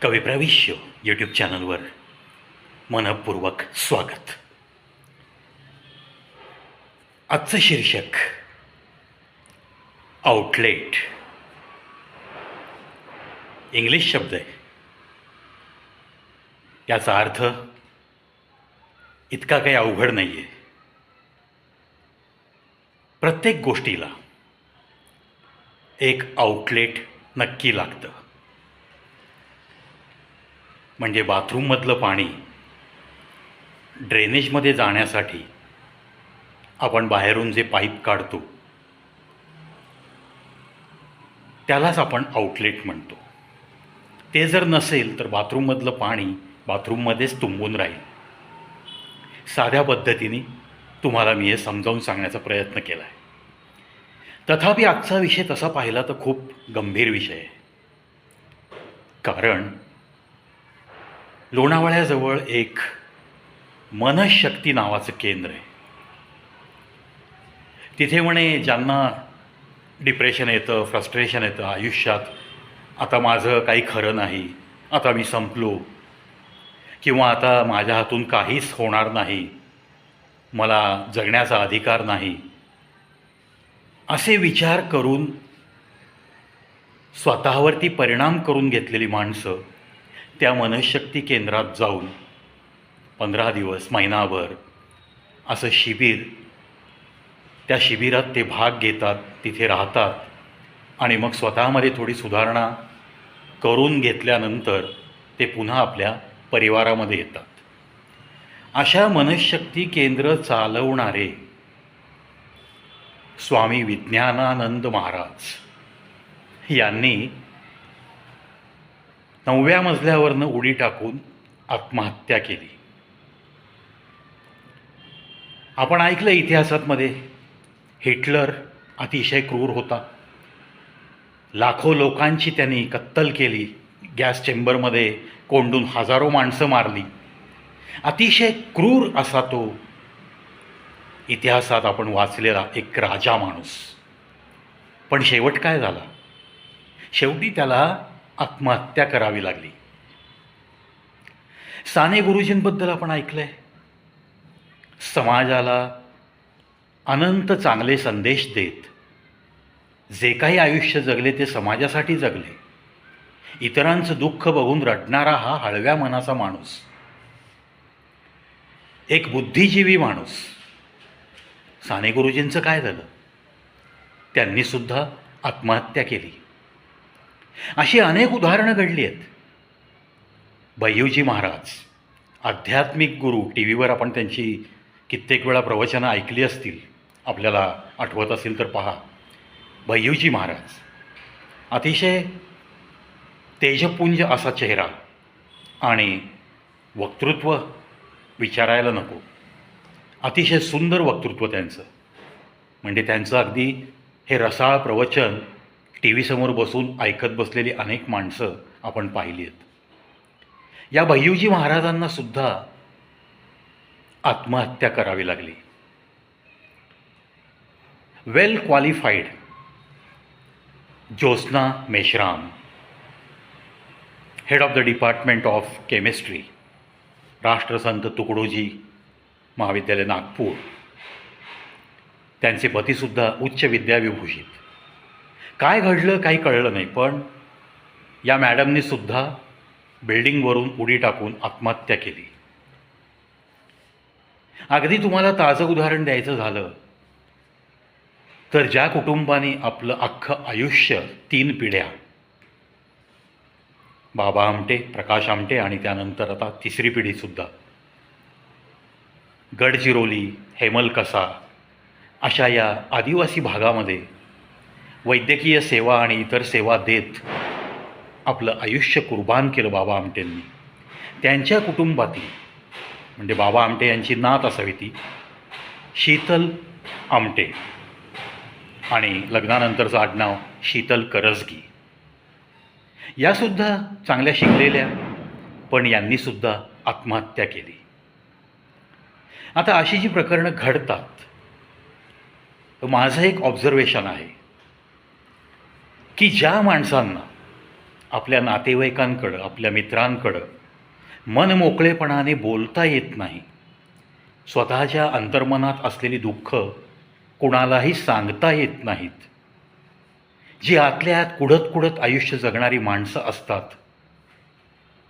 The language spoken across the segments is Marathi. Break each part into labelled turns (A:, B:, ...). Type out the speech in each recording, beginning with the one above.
A: कविप्रविश्य यूट्यूब चॅनलवर मनपूर्वक स्वागत. आजचं शीर्षक आउटलेट. इंग्लिश शब्द आहे. याचा अर्थ इतका काही अवघड नाही आहे. प्रत्येक गोष्टीला एक आउटलेट नक्की लागतं. म्हणजे बाथरूममधलं पाणी ड्रेनेजमध्ये जाण्यासाठी आपण बाहेरून जे पाईप काढतो त्यालाच आपण आउटलेट म्हणतो. ते जर नसेल तर बाथरूममधलं पाणी बाथरूममध्येच तुंबून राहील. साध्या पद्धतीने तुम्हाला मी हे समजावून सांगण्याचा प्रयत्न केला आहे. तथापि आजचा विषय तसा पाहिला तर खूप गंभीर विषय आहे. कारण लोणावळ्याजवळ एक मनशक्ती नावाचं केंद्र आहे. तिथे म्हणे ज्यांना डिप्रेशन येतं, फ्रस्ट्रेशन येतं आयुष्यात, आता माझं काही खरं नाही, आता मी संपलो, किंवा आता माझ्या हातून काहीच होणार नाही, मला जगण्याचा अधिकार नाही, असे विचार करून स्वतःवरती परिणाम करून घेतलेली माणसं त्या मनशक्ती केंद्रात जाऊन 15 दिवस, महिनाभर असं शिबिर, त्या शिबिरात ते भाग घेतात, तिथे राहतात आणि मग स्वतःमध्ये थोडी सुधारणा करून घेतल्यानंतर ते पुन्हा आपल्या परिवारामध्ये येतात. अशा मनशक्ती केंद्र चालवणारे स्वामी विज्ञानानंद महाराज यांनी 9व्या मजल्यावरनं उडी टाकून आत्महत्या केली. आपण ऐकलं इतिहासामध्ये हिटलर अतिशय क्रूर होता. लाखो लोकांची त्यांनी कत्तल केली, गॅस चेंबरमध्ये कोंडून हजारो माणसं मारली. अतिशय क्रूर असा तो इतिहासात आपण वाचलेला एक राजा माणूस. पण शेवट काय झाला? शेवटी त्याला आत्महत्या करावी लागली. साने गुरुजींबद्दल आपण ऐकलंय. समाजाला अनंत चांगले संदेश देत जे काही आयुष्य जगले ते समाजासाठी जगले. इतरांचं दुःख बघून रडणारा हा हळव्या मनाचा माणूस, एक बुद्धिजीवी माणूस. साने गुरुजींचं काय झालं? त्यांनीसुद्धा आत्महत्या केली. अशी अनेक उदाहरणं घडली आहेत. भय्यूजी महाराज, आध्यात्मिक गुरु, टी व्हीवर आपण त्यांची कित्येक वेळा प्रवचनं ऐकली असतील, आपल्याला आठवत असेल तर पहा. भय्यूजी महाराज, अतिशय तेजपुंज असा चेहरा आणि वक्तृत्व विचारायला नको. अतिशय सुंदर वक्तृत्व त्यांचं. म्हणजे त्यांचं अगदी हे रसाळ प्रवचन टी व्हीसमोर बसून ऐकत बसलेली अनेक माणसं आपण पाहिली आहेत. या भय्यूजी महाराजांना सुद्धा आत्महत्या करावी लागली. Well qualified Jyotsna Meshram, head of the department of chemistry, Rashtrasant Tukdoji महाविद्यालय नागपूर, त्यांचे पतीसुद्धा उच्च विद्याविभूषित. काय घडलं काही कळलं नाही, पण या मॅडमनी सुद्धा बिल्डिंगवरून उडी टाकून आत्महत्या केली. अगदी तुम्हाला ताजं उदाहरण द्यायचं झालं तर ज्या कुटुंबाने आपलं अख्खं आयुष्य 3 पिढ्या, बाबा आमटे, प्रकाश आमटे आणि त्यानंतर आता 3री पिढीसुद्धा, गडचिरोली, हेमलकसा अशा या आदिवासी भागामध्ये वैद्यकीय सेवा आणि इतर सेवा देत आपलं आयुष्य कुर्बान केलं बाबा आमटेंनी. त्यांच्या कुटुंबातील, म्हणजे बाबा आमटे यांची नात असावी ती शीतल आमटे आणि लग्नानंतरचं आडनाव शीतल करजगी, यासुद्धा चांगल्या शिकलेल्या, पण यांनीसुद्धा आत्महत्या केली. आता अशी जी प्रकरणं घडतात, तर माझं एक ऑब्झर्वेशन आहे की ज्या माणसांना आपल्या नातेवाईकांकडं, आपल्या मित्रांकडं मनमोकळेपणाने बोलता येत नाही. स्वतःच्या अंतर्मनात असलेली दुःख कुणालाही सांगता येत नाहीत. जी आतल्या आत कुढत कुढत आयुष्य जगणारी माणसं असतात,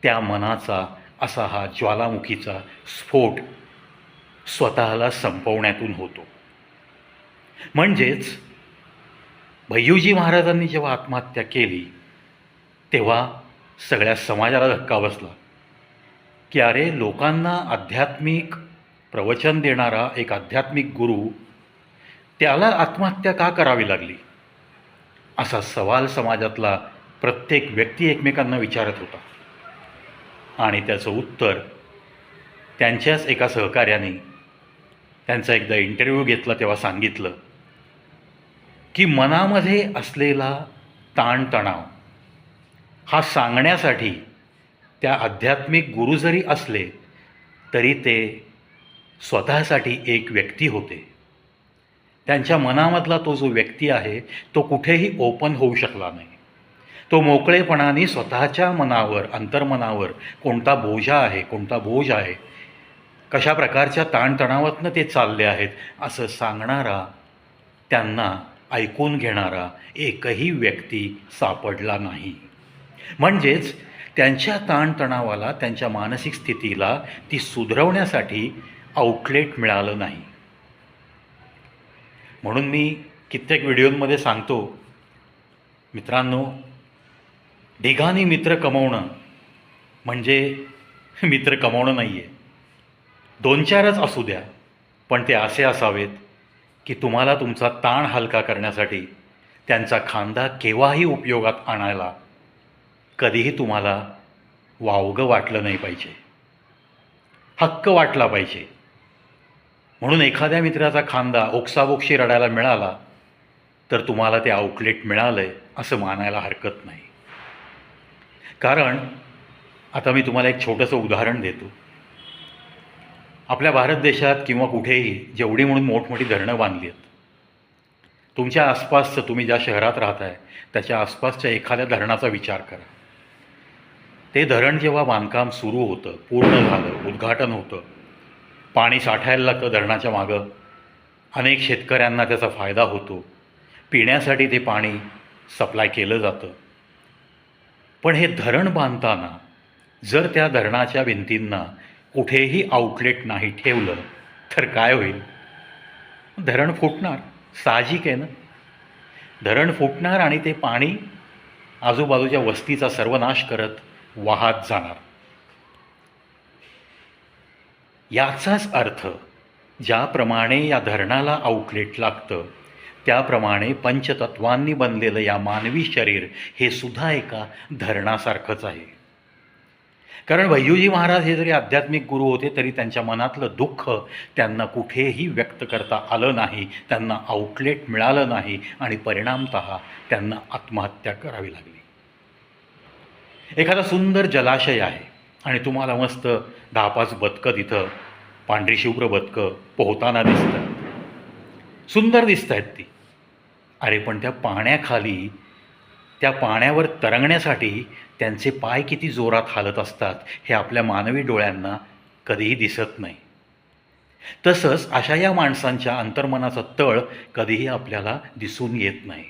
A: त्या मनाचा असा हा ज्वालामुखीचा स्फोट स्वतःला संपवण्यातून होतो. म्हणजेच भय्यूजी महाराजांनी जेव्हा आत्महत्या केली तेव्हा सगळ्या समाजाला धक्का बसला की अरे, लोकांना आध्यात्मिक प्रवचन देणारा एक आध्यात्मिक गुरु, त्याला आत्महत्या का करावी लागली, असा सवाल समाजातला प्रत्येक व्यक्ती एकमेकांना विचारत होता. आणि त्याचं उत्तर त्यांच्याच एका सहकार्याने त्यांचा एकदा इंटरव्ह्यू घेतला तेव्हा सांगितलं की मनामध्ये असलेला ताणतणाव हा सांगण्यासाठी त्या आध्यात्मिक गुरु जरी असले तरी ते स्वतःसाठी एक व्यक्ती होते. त्यांच्या मनामधला तो जो व्यक्ती आहे तो कुठेही ओपन होऊ शकला नाही. तो मोकळेपणाने स्वतःच्या मनावर, अंतर्मनावर कोणता बोजा आहे, कोणता बोज आहे, कशा प्रकारच्या ताणतणावातनं ते चालले आहेत असं सांगणारा, त्यांना ऐकून घेणारा एकही व्यक्ती सापडला नाही. म्हणजेच त्यांच्या ताणतणावाला, त्यांच्या मानसिक स्थितीला ती सुधरवण्यासाठी आउटलेट मिळालं नाही. म्हणून मी कित्येक व्हिडिओमध्ये सांगतो, मित्रांनो, ढिगाने मित्र कमवणं म्हणजे मित्र कमवणं नाही आहे. 2-4च असू द्या, पण ते असे असावेत की तुम्हाला तुमचा ताण हलका करण्यासाठी त्यांचा खांदा केव्हाही उपयोगात आणायला कधीही तुम्हाला वावगं वाटलं नाही पाहिजे, हक्क वाटला पाहिजे. म्हणून एखाद्या मित्राचा खांदा ओक्साबोक्शी रडायला मिळाला तर तुम्हाला ते आउटलेट मिळालं आहे असं मानायला हरकत नाही. कारण आता मी तुम्हाला एक छोटंसं उदाहरण देतो. आपल्या भारत देशात किंवा कुठेही जेवढी म्हणून मोठमोठी धरणं बांधली आहेत, तुमच्या आसपासचं, तुम्ही ज्या शहरात राहताय त्याच्या आसपासच्या एखाद्या धरणाचा विचार करा. ते धरण जेव्हा बांधकाम सुरू होतं, पूर्ण झालं, उद्घाटन होतं, पाणी साठायला लागतं धरणाच्या मागं, अनेक शेतकऱ्यांना त्याचा फायदा होतो, पिण्यासाठी ते पाणी सप्लाय केलं जातं. पण हे धरण बांधताना जर त्या धरणाच्या भिंतींना कुठेही आउटलेट नाही ठेवलं तर काय होईल? धरण फुटणार, साहजिक आहे ना. धरण फुटणार आणि ते पाणी आजूबाजूच्या वस्तीचा सर्वनाश करत वाहत जाणार. याचाच अर्थ, ज्याप्रमाणे या धरणाला आउटलेट लागतं त्याप्रमाणे पंचतत्वांनी बनलेलं या मानवी शरीर हे सुद्धा एका धरणासारखंच आहे. कारण भय्यूजी महाराज हे जरी आध्यात्मिक गुरु होते तरी त्यांच्या मनातलं दुःख त्यांना कुठेही व्यक्त करता आलं नाही, त्यांना आउटलेट मिळालं नाही आणि परिणामतः त्यांना आत्महत्या करावी लागली. एखादा सुंदर जलाशय आहे आणि तुम्हाला मस्त 10-5 बदकं तिथं, पांढरी शुभ्र बदकं पोहताना दिसतात, सुंदर दिसत आहेत ती. अरे पण त्या पाण्याखाली, त्या पाण्यावर तरंगण्यासाठी त्यांचे पाय किती जोरात हालत असतात हे आपल्या मानवी डोळ्यांना कधीही दिसत नाही. तसंच अशा या माणसांच्या अंतर्मनाचा तळ कधीही आपल्याला दिसून येत नाही.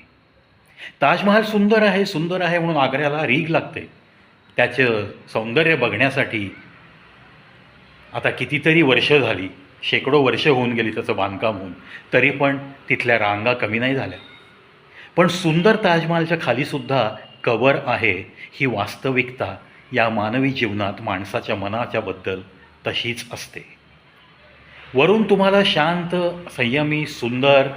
A: ताजमहाल सुंदर आहे, सुंदर आहे म्हणून आग्र्याला रीघ लागते त्याचं सौंदर्य बघण्यासाठी. आता कितीतरी वर्ष झाली, शेकडो वर्ष होऊन गेली त्याचं बांधकाम होऊन, तरी पण तिथल्या रांगा कमी नाही झाल्या. पण सुंदर ताजमहालच्या खालीसुद्धा कबर आहे ही वास्तविकता या मानवी जीवनात माणसाच्या मनाच्या बद्दल तशीच असते. वरून तुम्हाला शांत, संयमी, सुंदर,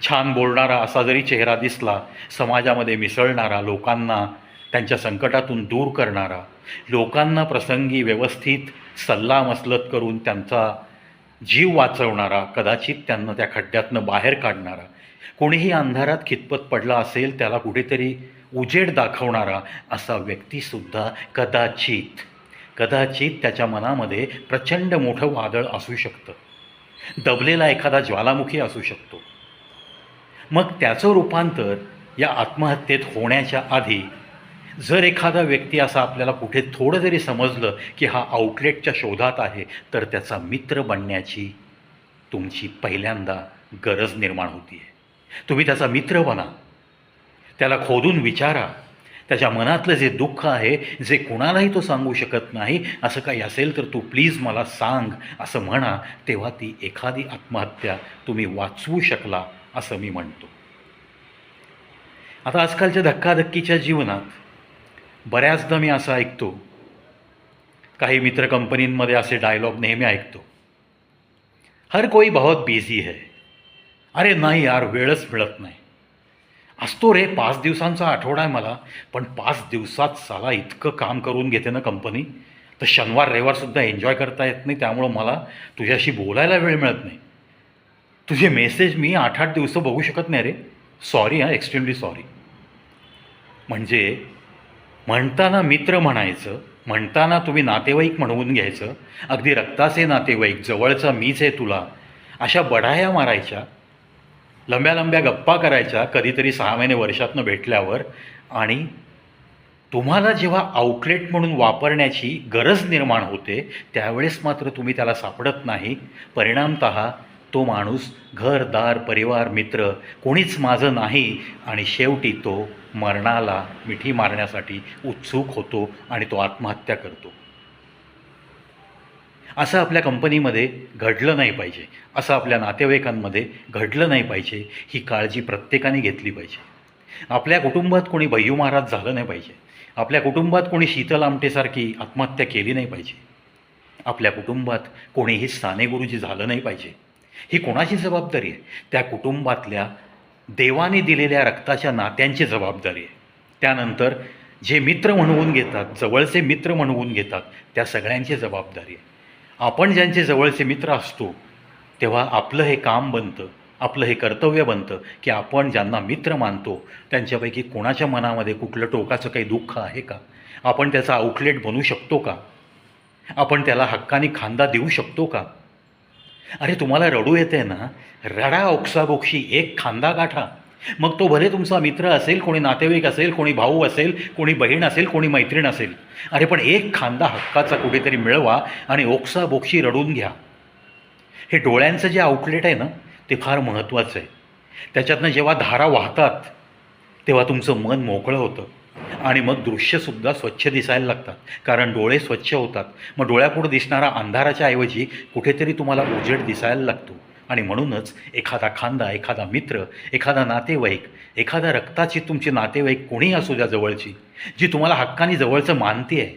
A: छान बोलणारा असा जरी चेहरा दिसला, समाजामध्ये मिसळणारा, लोकांना त्यांच्या संकटातून दूर करणारा, लोकांना प्रसंगी व्यवस्थित सल्लामसलत करून त्यांचा जीव वाचवणारा, कदाचित त्यांना त्या खड्ड्यातनं बाहेर काढणारा, कोणीही अंधारात खितपत पडला असेल त्याला कुठेतरी उजेड दाखवणारा असा व्यक्तीसुद्धा कदाचित त्याच्या मनामध्ये प्रचंड मोठं वादळ असू शकतं, दबलेला एखादा ज्वालामुखी असू शकतो. मग त्याचं रूपांतर या आत्महत्येत होण्याच्या आधी जर एखादा व्यक्ती असा आपल्याला कुठे थोडं जरी समजलं की हा आउटलेटच्या शोधात आहे, तर त्याचा मित्र बनण्याची तुमची पहिल्यांदा गरज निर्माण होती आहे. तुम्ही त्याचा मित्र बना, त्याला खोदून विचारा, त्याच्या मनातलं जे दुःख आहे, जे कुणालाही तो सांगू शकत नाही, असं काही असेल तर तू प्लीज मला सांग असं म्हणा. तेव्हा ती एखादी आत्महत्या तुम्ही वाचवू शकला असं मी म्हणतो. आता आजकालच्या धक्काधक्कीच्या जीवनात बऱ्याचदा मी असं ऐकतो, काही मित्र कंपनींमध्ये असे डायलॉग नेहमी ऐकतो, हर कोई बहुत बिझी है. अरे नाही यार, वेळच मिळत नाही. असतो रे, 5 दिवसांचा आठवडा आहे मला, पण 5 दिवसात साला इतकं काम करून घेते ना कंपनी, तर शनिवार रविवारसुद्धा एन्जॉय करता येत नाही, त्यामुळं मला तुझ्याशी बोलायला वेळ मिळत नाही. तुझे मेसेज मी 8-8 दिवस बघू शकत नाही रे. सॉरी हां, एक्स्ट्रीमली सॉरी. म्हणजे म्हणताना मित्र म्हणायचं, म्हणताना तुम्ही नातेवाईक म्हणवून घ्यायचं, अगदी रक्ताचे नातेवाईक, जवळचा मीच आहे तुला, अशा बढाया मारायच्या, लंब्या लंब्या गप्पा करायच्या कधीतरी 6 महिने वर्षातनं भेटल्यावर. आणि तुम्हाला जेव्हा आउटलेट म्हणून वापरण्याची गरज निर्माण होते, त्यावेळेस मात्र तुम्ही त्याला सापडत नाही. परिणामतः तो माणूस घरदार, परिवार, मित्र कोणीच माझं नाही, आणि शेवटी तो मरणाला मिठी मारण्यासाठी उत्सुक होतो आणि तो आत्महत्या करतो. असं आपल्या कंपनीमध्ये घडलं नाही पाहिजे, असं आपल्या नातेवाईकांमध्ये घडलं नाही पाहिजे. ही काळजी प्रत्येकाने घेतली पाहिजे. आपल्या कुटुंबात कोणी भय्यू महाराज झालं नाही पाहिजे. आपल्या कुटुंबात कोणी शीतल आमटेसारखी आत्महत्या केली नाही पाहिजे. आपल्या कुटुंबात कोणीही साने गुरुजी झालं नाही पाहिजे. ही कोणाची जबाबदारी आहे? त्या कुटुंबातल्या देवाने दिलेल्या रक्ताच्या नात्यांची जबाबदारी आहे. त्यानंतर जे मित्र म्हणवून घेतात, जवळचे मित्र म्हणवून घेतात, त्या सगळ्यांची जबाबदारी आहे. आपण ज्यांचे जवळचे मित्र असतो, तेव्हा आपलं हे काम बनतं, आपलं हे कर्तव्य बनतं की आपण ज्यांना मित्र मानतो त्यांच्यापैकी कोणाच्या मनामध्ये कुठलं टोकाचं काही दुःख आहे का? आपण त्याचा आउटलेट बनू शकतो का? आपण त्याला हक्काने खांदा देऊ शकतो का? अरे तुम्हाला रडू येते ना, रडा ओक्साबोक्षी, एक खांदा गाठा. मग तो भले तुमचा मित्र असेल, कोणी नातेवाईक असेल, कोणी भाऊ असेल, कोणी बहीण असेल, कोणी मैत्रीण असेल. अरे पण एक खांदा हक्काचा कुठेतरी मिळवा आणि ओक्साबोक्षी रडून घ्या. हे डोळ्यांचं जे आउटलेट आहे ना, ते फार महत्त्वाचं आहे. त्याच्यातनं जेव्हा धारा वाहतात तेव्हा तुमचं मन मोकळं होतं आणि मग दृश्यसुद्धा स्वच्छ दिसायला लागतात, कारण डोळे स्वच्छ होतात. मग डोळ्यापुढं दिसणारा अंधाराच्या ऐवजी कुठेतरी तुम्हाला उजेड दिसायला लागतो. आणि म्हणूनच एखादा खांदा, एखादा मित्र, एखादा नातेवाईक, एखादा रक्ताची तुमची नातेवाईक कोणीही असू द्या जवळची, जी तुम्हाला हक्काने जवळचं मानते आहे,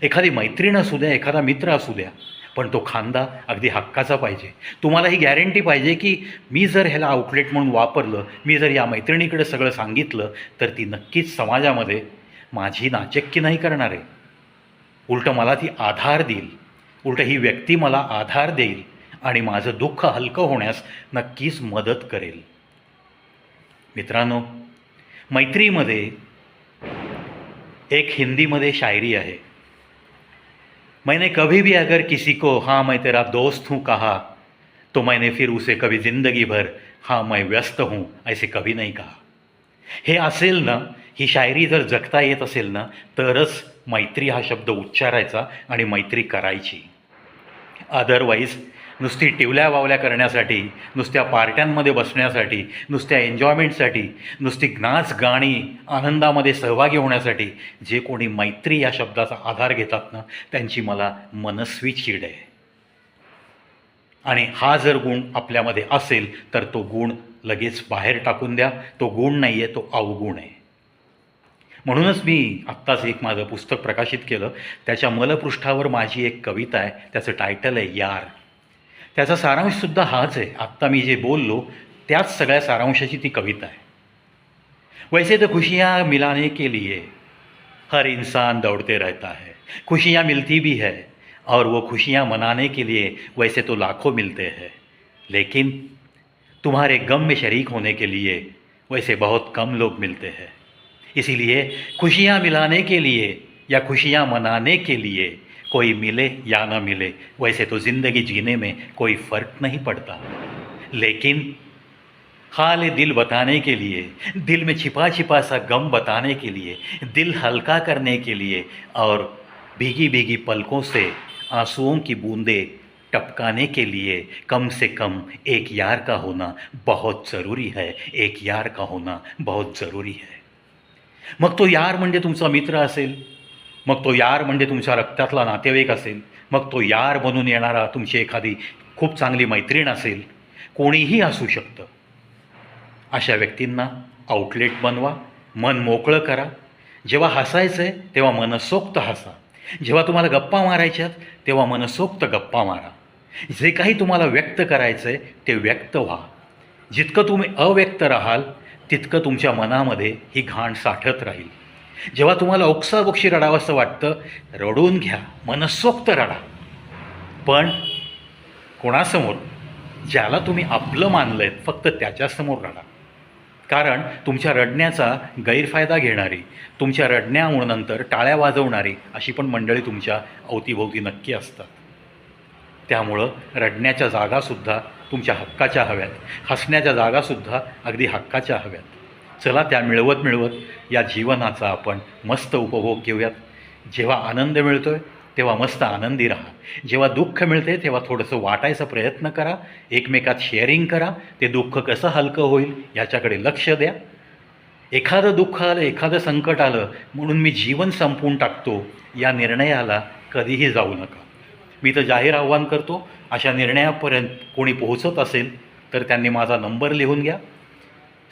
A: एखादी मैत्रीण असू द्या, एखादा मित्र असू द्या, पण तो खांदा अगदी हक्काचा पाहिजे. तुम्हाला ही गॅरंटी पाहिजे की मी जर ह्याला आउटलेट म्हणून वापरलं, मी जर या मैत्रिणीकडे सगळं सांगितलं, तर ती नक्कीच समाजामध्ये माझी नाचक्की नाही करणार आहे. उलटं मला ती आधार देईल, उलटं ही व्यक्ती मला आधार देईल आणि माझं दुःख हलकं होण्यास नक्कीच मदत करेल. मित्रांनो, मैत्रीमध्ये एक हिंदीमध्ये शायरी आहे, मैंने कभी भी अगर किसी को हाँ मैं तेरा दोस्त हूँ कहा, तो मैंने फिर उसे कभी ज़िंदगी भर हाँ मैं व्यस्त हूँ ऐसे कभी नहीं कहा. हे असेल ना, ही शायरी जर जगता येत असेल ना, तरच मैत्री हा शब्द उच्चारायचा आणि मैत्री करायची. अदरवाईज नुसती टिवल्या वावल्या करण्यासाठी, नुसत्या पार्ट्यांमध्ये बसण्यासाठी, नुसत्या एन्जॉयमेंटसाठी, नुसती नाच गाणी आनंदामध्ये सहभागी होण्यासाठी जे कोणी मैत्री या शब्दाचा आधार घेतात ना, त्यांची मला मनस्वी चीड आहे. आणि हा जर गुण आपल्यामध्ये असेल तर तो गुण लगेच बाहेर टाकून द्या. तो गुण नाही आहे, तो अवगुण आहे. म्हणूनच मी आत्ताच एक माझं पुस्तक प्रकाशित केलं, त्याच्या मलपृष्ठावर माझी एक कविता आहे, त्याचं टायटल आहे यार. त्याचा सारांशसुद्धा हाच आहे. आत्ता मी जे बोललो त्याच सगळ्या सारांशाची ती कविता आहे. वैसे तो खुशियाँ मिलाने के लिए हर इंसान दौड़ते रहता है, खुशियाँ मिलती भी है और वो खुशियाँ मनाने के लिए वैसे तो लाखों मिलते हैं, लेकिन तुम्हारे गम में शरीक होने के लिए वैसे बहुत कम लोग मिलते हैं. इसीलिए खुशियाँ मिलाने के लिए या खुशियाँ मनाने के लिए कोई मिले या ना मिले, वैसे तो ज़िंदगी जीने में कोई फ़र्क नहीं पड़ता, लेकिन हाल दिल बताने के लिए, दिल में छिपा छिपा सा गम बताने के लिए, दिल हल्का करने के लिए और भीगी भीगी पलकों से आंसुओं की बूंदें टपकाने के लिए कम से कम एक यार का होना बहुत ज़रूरी है, एक यार का होना बहुत ज़रूरी है. मग तो यार म्हणजे तुमचा मित्र असेल, मग तो यार म्हणजे तुमच्या रक्तातला नातेवाईक असेल, मग तो यार बनून येणारा तुमची एखादी खूप चांगली मैत्रीण असेल, कोणीही असू शकतं. अशा व्यक्तींना आउटलेट बनवा, मन मोकळं करा. जेव्हा हसायचं आहे तेव्हा मनसोक्त हसा, जेव्हा तुम्हाला गप्पा मारायच्यात तेव्हा मनसोक्त गप्पा मारा. जे काही तुम्हाला व्यक्त करायचं आहे ते व्यक्त व्हा. जितकं तुम्ही अव्यक्त राहाल तितकं तुमच्या मनामध्ये ही घाण साठत राहील. जेव्हा तुम्हाला ओक्साबोक्षी रडावंसं वाटतं, रडून घ्या, मनसोक्त रडा. पण कोणासमोर? ज्याला तुम्ही आपलं मानलं आहे फक्त त्याच्यासमोर रडा. कारण तुमच्या रडण्याचा गैरफायदा घेणारी, तुमच्या रडण्यानंतर टाळ्या वाजवणारी अशी पण मंडळी तुमच्या अवतीभोवती नक्की असतात. त्यामुळं रडण्याच्या जागासुद्धा तुमच्या हक्काच्या हव्यात, हसण्याच्या जागासुद्धा अगदी हक्काच्या हव्यात. चला त्या मिळवत मिळवत या जीवनाचा आपण मस्त उपभोग घेऊयात. जेव्हा आनंद मिळतो आहे तेव्हा मस्त आनंदी राहा, जेव्हा दुःख मिळते तेव्हा थोडंसं वाटायचा प्रयत्न करा, एकमेकात शेअरिंग करा. ते दुःख कसं हलकं होईल याच्याकडे लक्ष द्या. एखादं दुःख आलं, एखादं संकट आलं म्हणून मी जीवन संपवून टाकतो या निर्णयाला कधीही जाऊ नका. मी तर जाहीर आव्हान करतो, अशा निर्णयापर्यंत कोणी पोहोचत असेल तर त्यांनी माझा नंबर लिहून घ्या,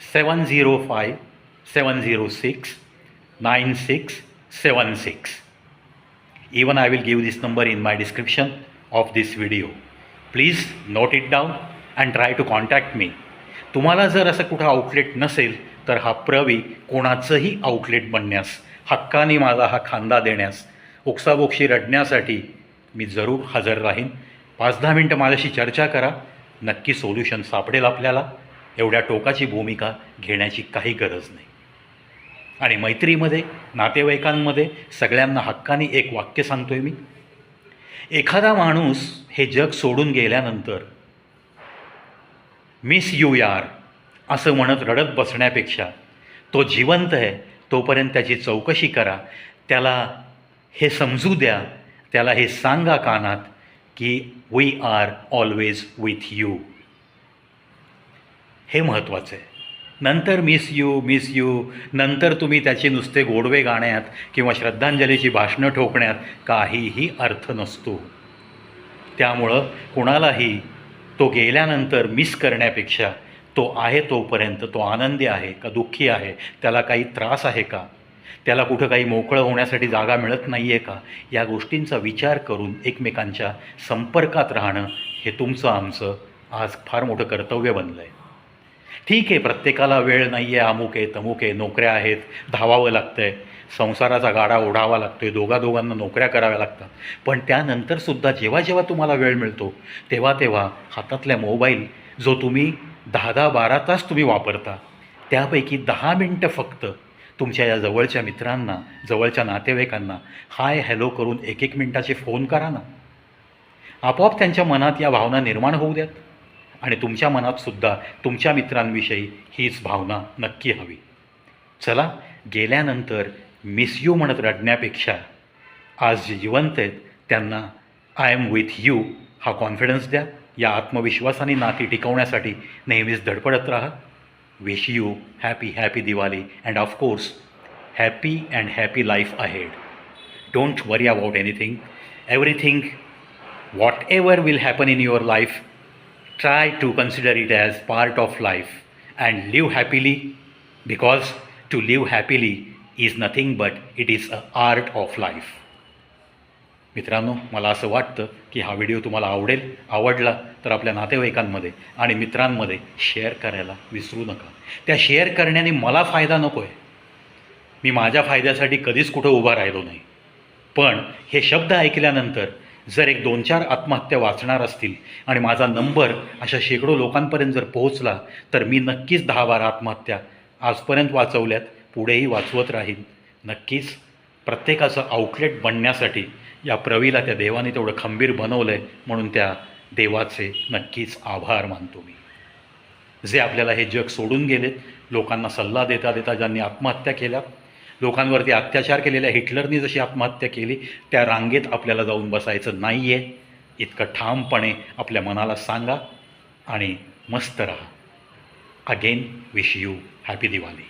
A: 7057069676. Even I will give this number in my description of this video. Please note it down and try to contact me. तुम्हाला जर असं कुठं आउटलेट नसेल तर हा प्रवी कोणाचंही आउटलेट बनण्यास, हक्काने माझा हा खांदा देण्यास, ओक्साबोक्षी रडण्यासाठी मी जरूर हजर राहीन. 5-10 मिनटं माझ्याशी चर्चा करा, नक्की सोल्युशन सापडेल आपल्याला. एवढ्या टोकाची भूमिका घेण्याची काही गरज नाही. आणि मैत्रीमध्ये, नातेवाईकांमध्ये सगळ्यांना हक्काने एक वाक्य सांगतो आहे मी, एखादा माणूस हे जग सोडून गेल्यानंतर मिस यू यार असं म्हणत रडत बसण्यापेक्षा तो जिवंत आहे तोपर्यंत त्याची चौकशी करा, त्याला हे समजू द्या, त्याला हे सांगा कानात की we are always with you. हे महत्त्वाचं आहे. नंतर मिस यू नंतर तुम्ही त्याचे नुसते गोडवे गाण्यात किंवा श्रद्धांजलीची भाषणं ठोकण्यात काहीही अर्थ नसतो. त्यामुळं कुणालाही तो गेल्यानंतर मिस करण्यापेक्षा तो आहे तोपर्यंत तो आनंदी आहे का दुःखी आहे, त्याला काही त्रास आहे का, त्याला कुठं काही मोकळं होण्यासाठी जागा मिळत नाही आहे का, या गोष्टींचा विचार करून एकमेकांच्या संपर्कात राहणं हे तुमचं आमचं आज फार मोठं कर्तव्य बनलं आहे. ठीक आहे, प्रत्येकाला वेळ नाही आहे, अमुक आहे तमुक आहे, नोकऱ्या आहेत, धावावं लागतं आहे, संसाराचा गाडा ओढावा लागतो आहे, दोघांना नोकऱ्या कराव्या लागतात. पण त्यानंतरसुद्धा जेव्हा जेव्हा तुम्हाला वेळ मिळतो तेव्हा तेव्हा हातातल्या मोबाईल जो तुम्ही 10-12 तास तुम्ही वापरता त्यापैकी 10 मिनटं फक्त तुमच्या या जवळच्या मित्रांना, जवळच्या नातेवाईकांना हाय हॅलो करून 1-1 मिनटाचे फोन करा ना. आपोआप त्यांच्या मनात या भावना निर्माण होऊ द्यात. आणि तुमच्या मनातसुद्धा तुमच्या मित्रांविषयी हीच भावना नक्की हवी. चला, गेल्यानंतर मिस यू म्हणत रडण्यापेक्षा आज जे जिवंत आहेत त्यांना आय एम विथ यू हा कॉन्फिडन्स द्या. या आत्मविश्वासाने नाती टिकवण्यासाठी नेहमीच धडपडत राहा. Wish you happy Diwali and of course happy life ahead. Don't worry about anything, everything, what ever will happen in your life, try to consider it as part of life and live happily, because to live happily is nothing but it is a art of life. मित्रांनो, मला असं वाटतं की हा व्हिडिओ तुम्हाला आवडला तर आपल्या नातेवाईकांमध्ये आणि मित्रांमध्ये शेअर करायला विसरू नका. त्या शेअर करण्याने मला फायदा नको आहे, मी माझ्या फायद्यासाठी कधीच कुठं उभा राहिलो नाही. पण हे शब्द ऐकल्यानंतर जर 1-2-4 आत्महत्या वाचणार असतील आणि माझा नंबर अशा शेकडो लोकांपर्यंत जर पोहोचला तर मी नक्कीच 10-12 आत्महत्या आजपर्यंत वाचवल्यात, पुढेही वाचवत राहीन. नक्कीच प्रत्येकाचं आउटलेट बनण्यासाठी या प्रवीला त्या देवाने तेवढं खंबीर बनवलं आहे, म्हणून त्या देवाचे नक्कीच आभार मानतो मी. जे आपल्याला हे जग सोडून गेलेत, लोकांना सल्ला देता देता ज्यांनी आत्महत्या केल्या, लोकांवरती अत्याचार केलेल्या हिटलरनी जशी आत्महत्या केली, त्या रांगेत आपल्याला जाऊन बसायचं नाही आहे, इतकं ठामपणे आपल्या मनाला सांगा आणि मस्त राहा. Again wish you happy Diwali.